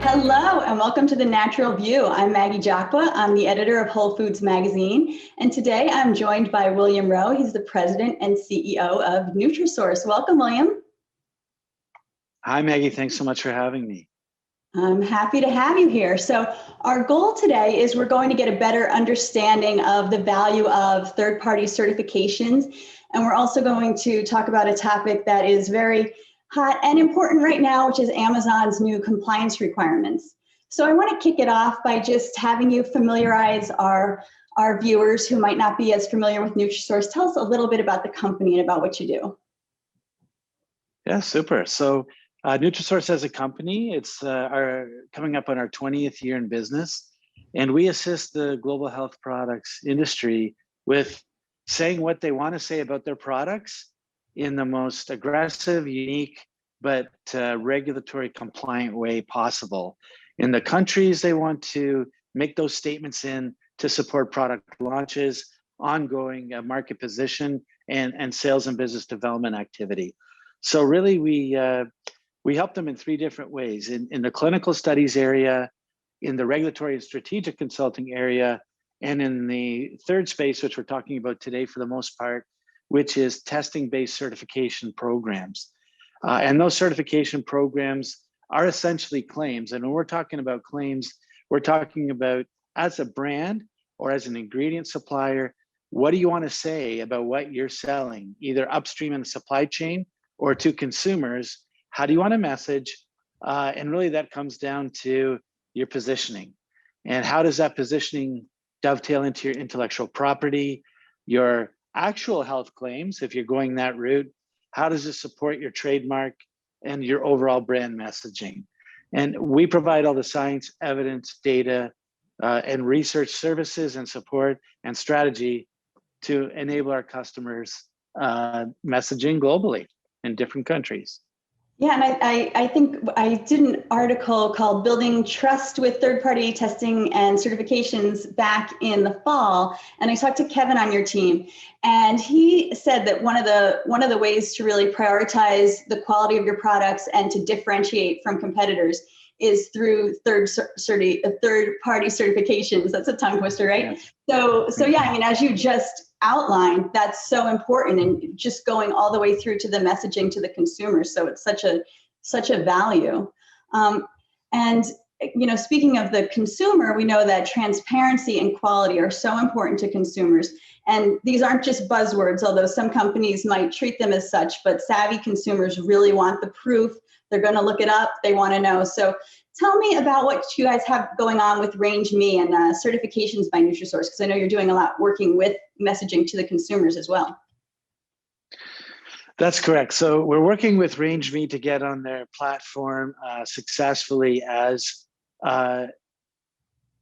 Hello and welcome to The Natural View. I'm Maggie Jacqua. I'm the editor of Whole Foods Magazine. And today I'm joined by William Rowe. He's the president and CEO of Nutrasource. Welcome, William. Hi, Maggie. Thanks so much for having me. I'm happy to have you here. So our goal today is we're going to get a better understanding of the value of third-party certifications. And we're also going to talk about a topic that is very hot and important right now, which is Amazon's new compliance requirements. So I want to kick it off by just having you familiarize our viewers who might not be as familiar with Nutrasource. Tell us a little bit about the company and about what you do. Yeah, super. So Nutrasource as a company, it's coming up on our 20th year in business, and we assist the global health products industry with saying what they want to say about their products in the most aggressive, unique, but regulatory compliant way possible. In the countries they want to make those statements in to support product launches, ongoing market position, and sales and business development activity. So really we help them in three different ways: in the clinical studies area, in the regulatory and strategic consulting area, and in the third space, which we're talking about today for the most part, which is testing-based certification programs. And those certification programs are essentially claims. And when we're talking about claims, we're talking about, as a brand or as an ingredient supplier, what do you want to say about what you're selling, either upstream in the supply chain or to consumers? How do you want to message? And really that comes down to your positioning. And how does that positioning dovetail into your intellectual property, your actual health claims, if you're going that route? How does it support your trademark and your overall brand messaging? And we provide all the science, evidence, data, and research services and support and strategy to enable our customers messaging globally in different countries. Yeah, and I think I did an article called Building Trust with Third-Party Testing and Certifications back in the fall, and I talked to Kevin on your team, and he said that one of the ways to really prioritize the quality of your products and to differentiate from competitors is through third-party certifications. That's a tongue twister, right? Yes. So yeah, I mean, as you just outlined, that's so important, and just going all the way through to the messaging to the consumer. So it's such a value. And you know, speaking of the consumer, we know that transparency and quality are so important to consumers. And these aren't just buzzwords, although some companies might treat them as such, but savvy consumers really want the proof. They're going to look it up. They want to know. So tell me about what you guys have going on with Range Me and certifications by Nutrasource, because I know you're doing a lot working with messaging to the consumers as well. That's correct. So we're working with Range Me to get on their platform successfully as an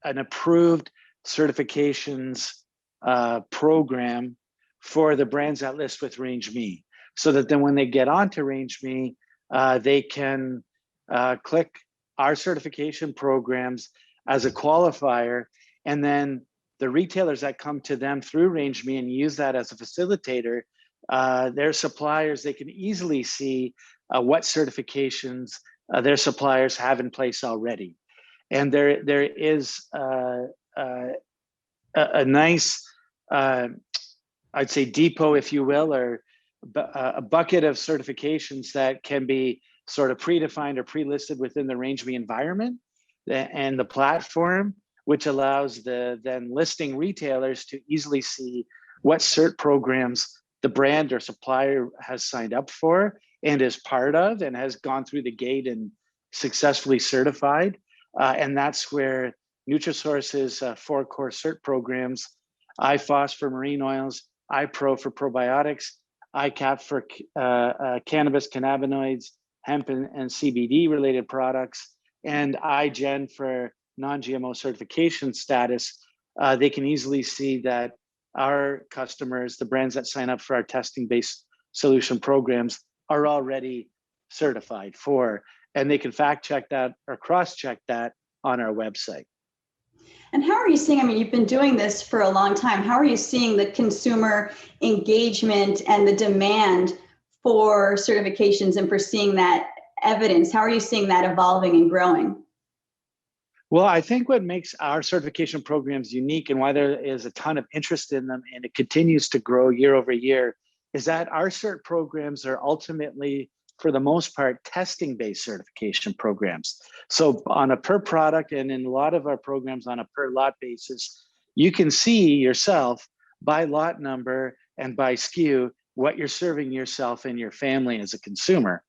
approved certifications program for the brands that list with Range Me, so that then when they get onto Range Me, they can click our certification programs as a qualifier, and then the retailers that come to them through Range Me and use that as a facilitator, their suppliers, they can easily see what certifications their suppliers have in place already. And there is a nice, I'd say depot, if you will, or a bucket of certifications that can be sort of predefined or pre-listed within the Range Me environment and the platform, which allows the then listing retailers to easily see what cert programs the brand or supplier has signed up for and is part of and has gone through the gate and successfully certified. And that's where Nutrasource's 4 core cert programs, iPhos for marine oils, iPro for probiotics, iCap for cannabis, cannabinoids, hemp and CBD related products, and iGen for non-GMO certification status. They can easily see that our customers, the brands that sign up for our testing-based solution programs, are already certified for, and they can fact check that or cross-check that on our website. And how are you seeing, I mean, you've been doing this for a long time. How are you seeing the consumer engagement and the demand for certifications and for seeing that evidence? How are you seeing that evolving and growing? Well, I think what makes our certification programs unique and why there is a ton of interest in them and it continues to grow year over year is that our cert programs are ultimately, for the most part, testing-based certification programs. So on a per product and in a lot of our programs on a per lot basis, you can see yourself by lot number and by SKU what you're serving yourself and your family as a consumer.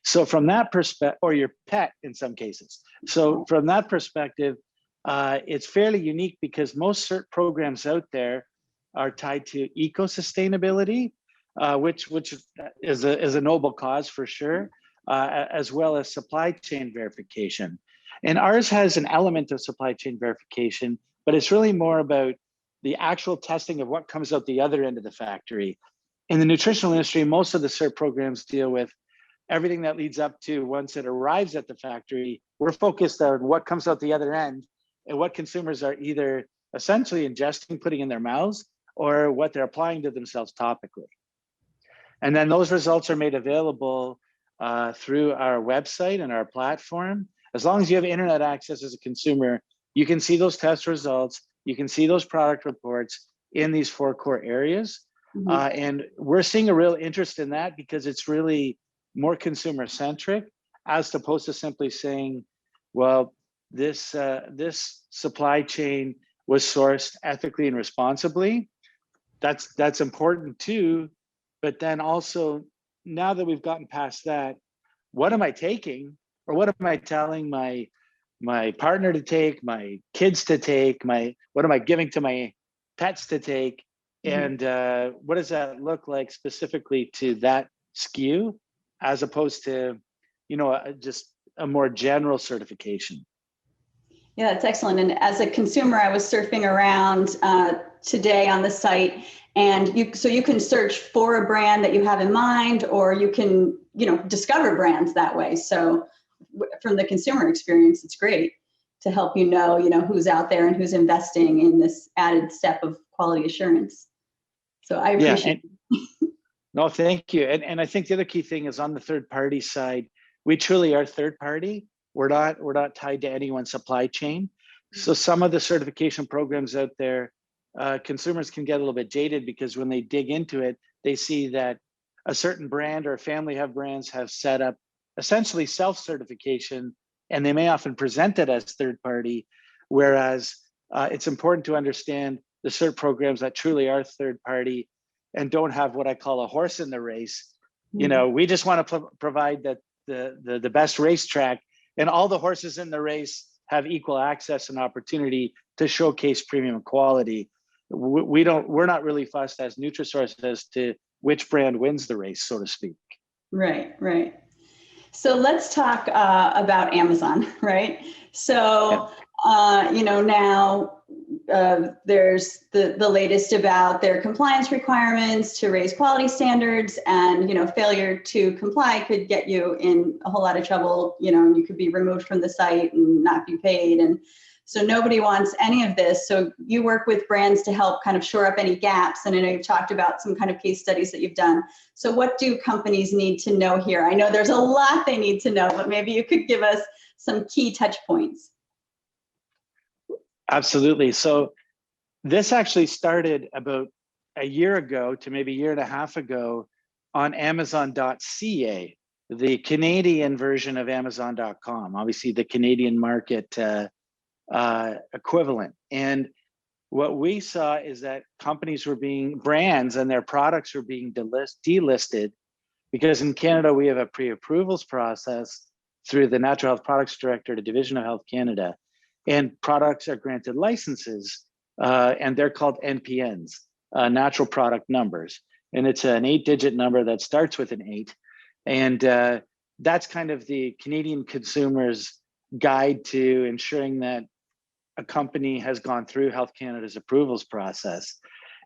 So from that perspective, or your pet in some cases. So from that perspective, it's fairly unique because most cert programs out there are tied to eco-sustainability, which is a noble cause for sure, as well as supply chain verification. And ours has an element of supply chain verification, but it's really more about the actual testing of what comes out the other end of the factory. In the nutritional industry, most of the cert programs deal with everything that leads up to once it arrives at the factory. We're focused on what comes out the other end and what consumers are either essentially ingesting, putting in their mouths, or what they're applying to themselves topically. And then those results are made available through our website and our platform. As long as you have internet access as a consumer, you can see those test results, you can see those product reports in these 4 core areas. And we're seeing a real interest in that because it's really more consumer centric, as opposed to simply saying, well, this supply chain was sourced ethically and responsibly. That's important too, but then also, now that we've gotten past that, what am I taking, or what am I telling my partner to take, my kids to take, what am I giving to my pets to take, and what does that look like specifically to that SKU, as opposed to, just a more general certification. Yeah, that's excellent. And as a consumer, I was surfing around today on the site, and you can search for a brand that you have in mind, or you can, discover brands that way. So from the consumer experience, it's great to help who's out there and who's investing in this added step of quality assurance. So I appreciate it. No, thank you. And I think the other key thing is on the third party side, we truly are third party. We're not tied to anyone's supply chain. So some of the certification programs out there, consumers can get a little bit jaded because when they dig into it, they see that a certain brand or a family of brands have set up essentially self-certification, and they may often present it as third party, whereas it's important to understand the cert programs that truly are third party and don't have what I call a horse in the race. We just want to provide that the best racetrack, and all the horses in the race have equal access and opportunity to showcase premium quality. We're not really fussed as Nutrasource as to which brand wins the race, so to speak. Right. So let's talk about Amazon, right? So, now there's the latest about their compliance requirements to raise quality standards, and, failure to comply could get you in a whole lot of trouble. You could be removed from the site and not be paid. And so nobody wants any of this. So you work with brands to help kind of shore up any gaps. And I know you've talked about some kind of case studies that you've done. So what do companies need to know here? I know there's a lot they need to know, but maybe you could give us some key touch points. Absolutely. So this actually started about a year ago to maybe a year and a half ago on Amazon.ca, the Canadian version of Amazon.com, obviously the Canadian market equivalent. And what we saw is that brands and their products were being delisted because in Canada, we have a pre-approvals process through the Natural Health Products Director to Division of Health Canada. And products are granted licenses, and they're called NPNs, natural product numbers. And it's an 8-digit number that starts with an 8. And that's kind of the Canadian consumer's guide to ensuring that a company has gone through Health Canada's approvals process.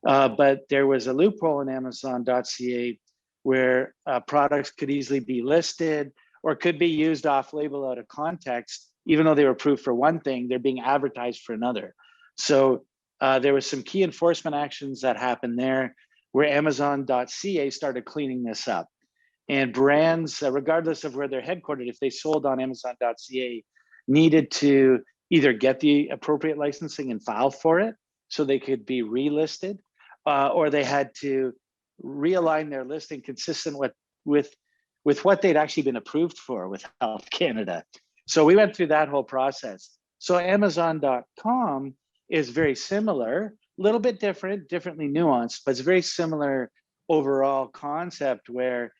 But there was a loophole in Amazon.ca where products could easily be listed or could be used off-label out of context. Even though they were approved for one thing, they're being advertised for another. So there was some key enforcement actions that happened there where Amazon.ca started cleaning this up. And brands, regardless of where they're headquartered, if they sold on Amazon.ca, needed to either get the appropriate licensing and file for it so they could be relisted, or they had to realign their listing consistent with what they'd actually been approved for with Health Canada. So we went through that whole process. So Amazon.com is very similar, a little bit differently nuanced, but it's very similar overall concept where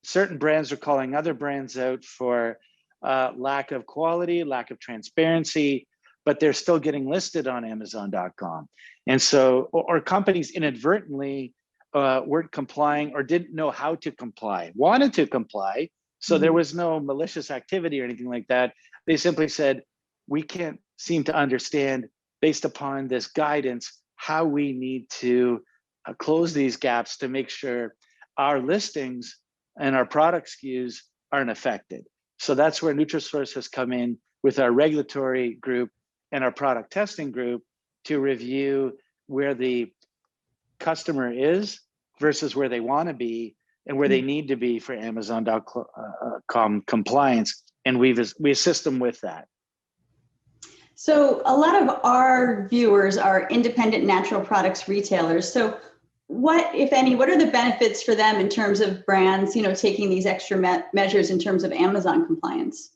certain brands are calling other brands out for lack of quality, lack of transparency, but they're still getting listed on Amazon.com. And so, or companies inadvertently weren't complying or didn't know how to comply, wanted to comply. So there was no malicious activity or anything like that. They simply said, we can't seem to understand, based upon this guidance, how we need to close these gaps to make sure our listings and our product SKUs aren't affected. So that's where Nutrasource has come in with our regulatory group and our product testing group to review where the customer is versus where they want to be and where they need to be for Amazon.com compliance. And we assist them with that. So a lot of our viewers are independent natural products retailers. So what, if any, what are the benefits for them in terms of brands, taking these extra measures in terms of Amazon compliance?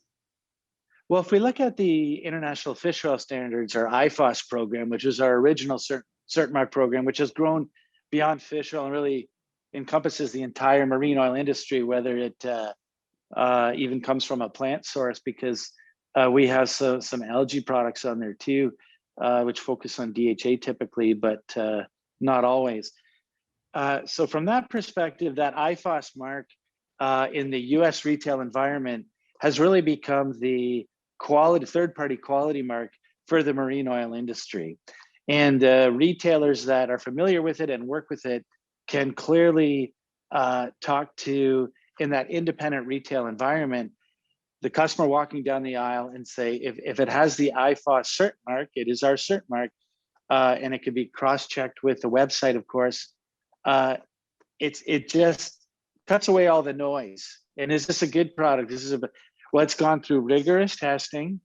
Well, if we look at the International Fish Oil Standards, or IFOS program, which is our original cert mark program, which has grown beyond fish oil and really encompasses the entire marine oil industry, whether it even comes from a plant source, because we have some algae products on there too, which focus on DHA typically, but not always. So from that perspective, that IFOS mark in the US retail environment has really become the third-party quality mark for the marine oil industry. And retailers that are familiar with it and work with it can clearly talk to, in that independent retail environment, the customer walking down the aisle and say, if it has the IFOS cert mark, it is our cert mark, and it can be cross-checked with the website, of course. It just cuts away all the noise. And is this a good product? Well, it's gone through rigorous testing.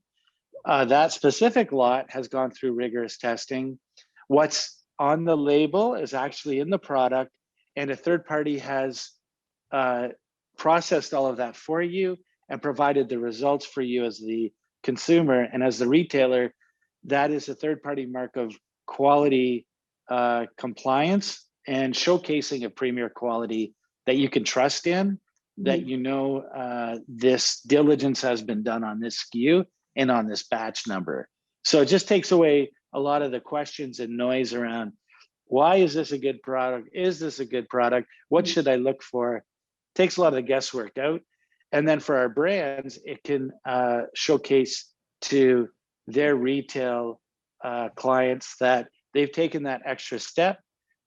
That specific lot has gone through rigorous testing. What's on the label is actually in the product, and a third party has processed all of that for you and provided the results for you as the consumer. And as the retailer, that is a third party mark of quality compliance and showcasing of premier quality that you can trust in, that this diligence has been done on this SKU and on this batch number. So it just takes away a lot of the questions and noise around, why is this a good product? Is this a good product? What should I look for? Takes a lot of the guesswork out. And then for our brands, it can showcase to their retail clients that they've taken that extra step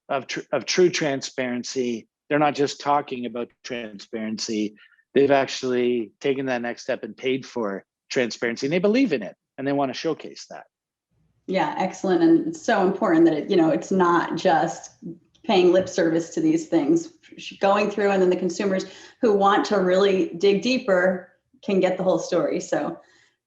of true transparency. They're not just talking about transparency. They've actually taken that next step and paid for transparency, and they believe in it and they want to showcase that. Yeah, excellent. And it's so important that it's not just paying lip service to these things, going through, and then the consumers who want to really dig deeper can get the whole story. So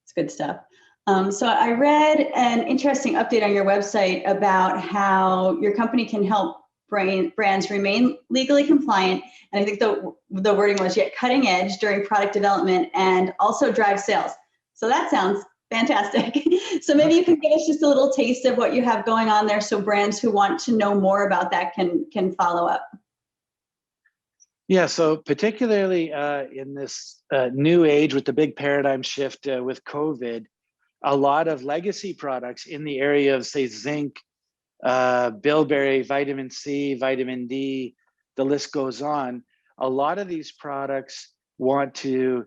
it's good stuff. So I read an interesting update on your website about how your company can help brands remain legally compliant. And I think the wording was yet cutting edge during product development and also drive sales. So that sounds fantastic. So maybe you can give us just a little taste of what you have going on there, so brands who want to know more about that can follow up. Yeah, so particularly in this new age with the big paradigm shift with COVID, a lot of legacy products in the area of, say, zinc, bilberry, vitamin C, vitamin D, the list goes on. A lot of these products want to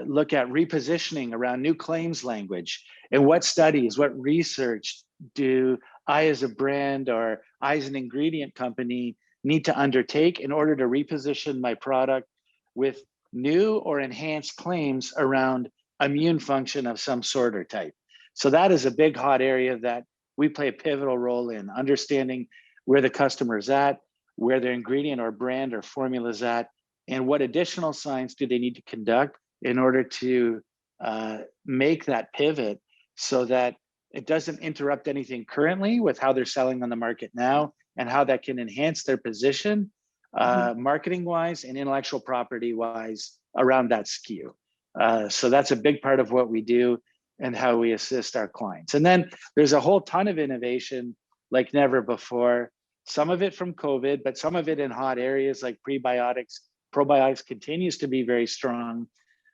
look at repositioning around new claims language. And what studies, what research do I as a brand or I as an ingredient company need to undertake in order to reposition my product with new or enhanced claims around immune function of some sort or type? So that is a big hot area that we play a pivotal role in, understanding where the customer is at, where their ingredient or brand or formula is at, and what additional science do they need to conduct in order to make that pivot so that it doesn't interrupt anything currently with how they're selling on the market now, and how that can enhance their position marketing wise and intellectual property wise around that SKU. So that's a big part of what we do and how we assist our clients. And then there's a whole ton of innovation like never before, some of it from COVID, but some of it in hot areas like prebiotics. Probiotics continues to be very strong.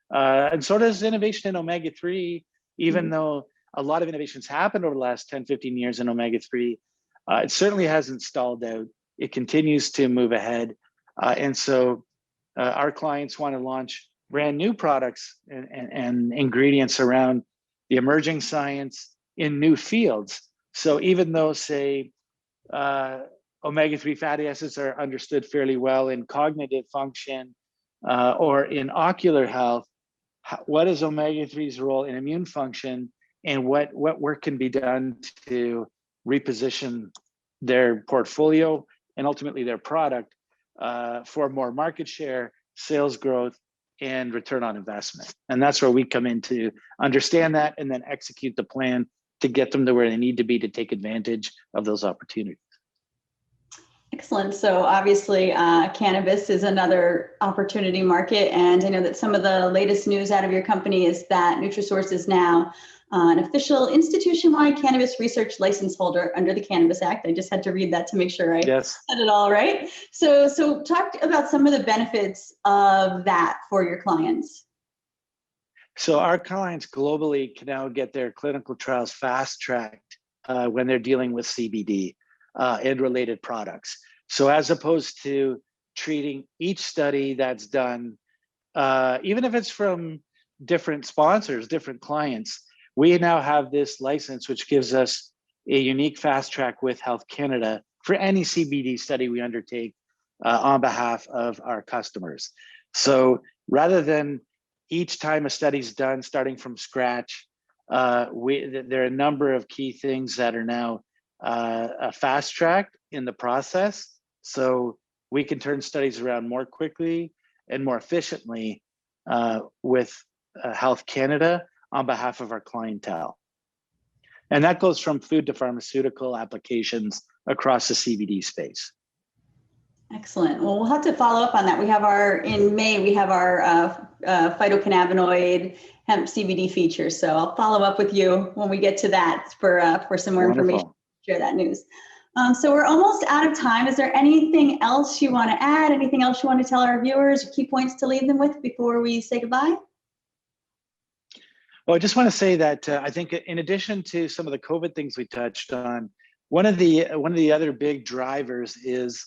And so does innovation in omega-3, even though a lot of innovations happened over the last 10, 15 years in omega-3, it certainly hasn't stalled out. It continues to move ahead. And so our clients want to launch brand new products and ingredients around the emerging science in new fields. So even though, say, omega-3 fatty acids are understood fairly well in cognitive function or in ocular health, what is omega-3's role in immune function, and what work can be done to reposition their portfolio and ultimately their product for more market share, sales growth, and return on investment. And that's where we come in to understand that and then execute the plan to get them to where they need to be to take advantage of those opportunities. Excellent. So obviously cannabis is another opportunity market. And I know that some of the latest news out of your company is that Nutrasource is now an official institution-wide cannabis research license holder under the Cannabis Act. I just had to read that to make sure I said it all right. So talk about some of the benefits of that for your clients. So our clients globally can now get their clinical trials fast-tracked when they're dealing with CBD and related products. So as opposed to treating each study that's done, even if it's from different sponsors, different clients, we now have this license, which gives us a unique fast track with Health Canada for any CBD study we undertake on behalf of our customers. So rather than each time a study's done, starting from scratch, there are a number of key things that are now fast tracked in the process. So we can turn studies around more quickly and more efficiently with Health Canada on behalf of our clientele. And that goes from food to pharmaceutical applications across the CBD space. Excellent. Well, we'll have to follow up on that. In May, we have our phytocannabinoid hemp CBD feature. So I'll follow up with you when we get to that for some more information, share that news. So we're almost out of time. Is there anything else you want to add? Anything else you want to tell our viewers, key points to leave them with before we say goodbye? Well, I just want to say that I think in addition to some of the COVID things we touched on, one of the other big drivers is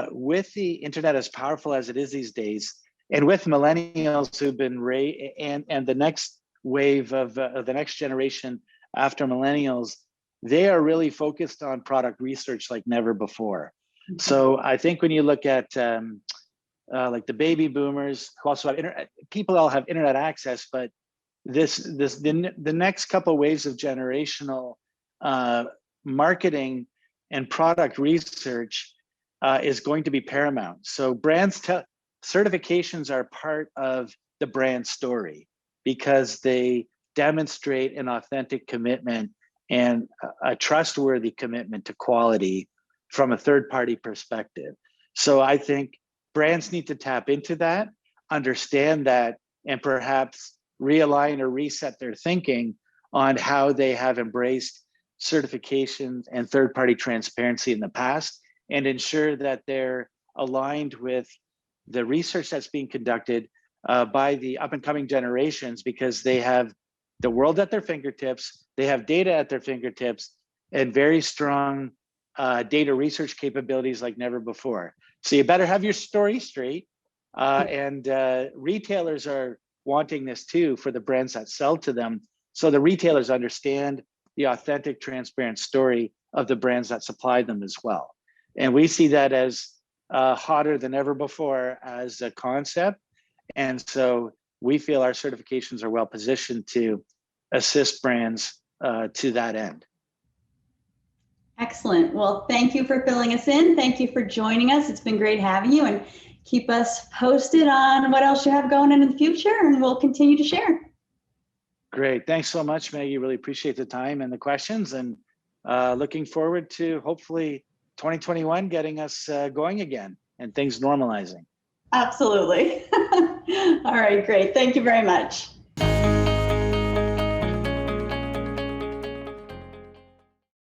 with the internet as powerful as it is these days, and with millennials who've been and the next wave of the next generation after millennials, they are really focused on product research like never before. Mm-hmm. So I think when you look at like the baby boomers who also have people all have internet access, but the next couple of waves of generational marketing and product research is going to be paramount. So certifications are part of the brand story because they demonstrate an authentic commitment and a trustworthy commitment to quality from a third-party perspective. So I think brands need to tap into that, understand that, and perhaps realign or reset their thinking on how they have embraced certifications and third-party transparency in the past, and ensure that they're aligned with the research that's being conducted by the up-and-coming generations, because they have the world at their fingertips, they have data at their fingertips, and very strong data research capabilities like never before. So you better have your story straight, and retailers are wanting this too for the brands that sell to them. So the retailers understand the authentic, transparent story of the brands that supply them as well. And we see that as hotter than ever before as a concept. And so we feel our certifications are well positioned to assist brands to that end. Excellent. Well, thank you for filling us in. Thank you for joining us. It's been great having you, and keep us posted on what else you have going on in the future, and we'll continue to share. Great. Thanks so much, Maggie. Really appreciate the time and the questions, and looking forward to hopefully 2021 getting us going again and things normalizing. Absolutely. All right, great. Thank you very much.